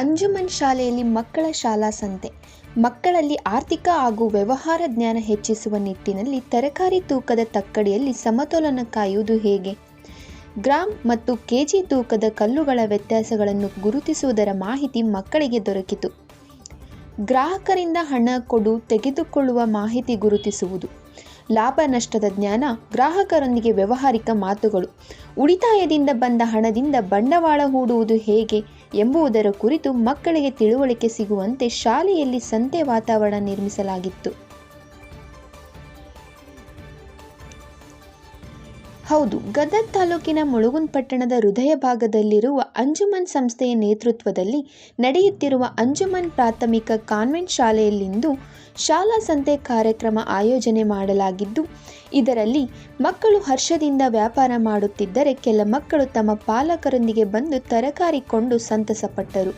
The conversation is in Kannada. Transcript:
ಅಂಜುಮನ್ ಶಾಲೆಯಲ್ಲಿ ಮಕ್ಕಳ ಶಾಲಾ ಸಂತೆ. ಮಕ್ಕಳಲ್ಲಿ ಆರ್ಥಿಕ ಹಾಗೂ ವ್ಯವಹಾರ ಜ್ಞಾನ ಹೆಚ್ಚಿಸುವ ನಿಟ್ಟಿನಲ್ಲಿ ತರಕಾರಿ ತೂಕದ ತಕ್ಕಡಿಯಲ್ಲಿ ಸಮತೋಲನ ಕಾಯುವುದು ಹೇಗೆ? ಗ್ರಾಂ ಮತ್ತು ಕೆಜಿ ತೂಕದ ಕಲ್ಲುಗಳ ವ್ಯತ್ಯಾಸಗಳನ್ನು ಗುರುತಿಸುವುದರ ಮಾಹಿತಿ ಮಕ್ಕಳಿಗೆ ದೊರಕಿತು. ಗ್ರಾಹಕರಿಂದ ಹಣ ಕೊಡು ತೆಗೆದುಕೊಳ್ಳುವ ಮಾಹಿತಿ ಗುರುತಿಸುವುದು, ಲಾಭ ನಷ್ಟದ ಜ್ಞಾನ, ಗ್ರಾಹಕರೊಂದಿಗೆ ವ್ಯವಹಾರಿಕ ಮಾತುಗಳು, ಉಳಿತಾಯದಿಂದ ಬಂದ ಹಣದಿಂದ ಬಂಡವಾಳ ಹೂಡುವುದು ಹೇಗೆ ಎಂಬುದರ ಕುರಿತು ಮಕ್ಕಳಿಗೆ ತಿಳುವಳಿಕೆ ಸಿಗುವಂತೆ ಶಾಲೆಯಲ್ಲಿ ಸಂತೆ ವಾತಾವರಣ ನಿರ್ಮಿಸಲಾಗಿತ್ತು. ಹೌದು, ಗದಗ ತಾಲೂಕಿನ ಮುಳುಗುಂದ ಪಟ್ಟಣದ ಹೃದಯ ಭಾಗದಲ್ಲಿರುವ ಅಂಜುಮನ್ ಸಂಸ್ಥೆಯ ನೇತೃತ್ವದಲ್ಲಿ ನಡೆಯುತ್ತಿರುವ ಅಂಜುಮನ್ ಪ್ರಾಥಮಿಕ ಕಾನ್ವೆಂಟ್ ಶಾಲೆಯಲ್ಲಿಂದು ಶಾಲಾ ಸಂತೆ ಕಾರ್ಯಕ್ರಮ ಆಯೋಜನೆ ಮಾಡಲಾಗಿದ್ದು, ಇದರಲ್ಲಿ ಮಕ್ಕಳು ಹರ್ಷದಿಂದ ವ್ಯಾಪಾರ ಮಾಡುತ್ತಿದ್ದರೆ ಕೆಲ ಮಕ್ಕಳು ತಮ್ಮ ಪಾಲಕರೊಂದಿಗೆ ಬಂದು ತರಕಾರಿ ಕೊಂಡು ಸಂತಸಪಟ್ಟರು.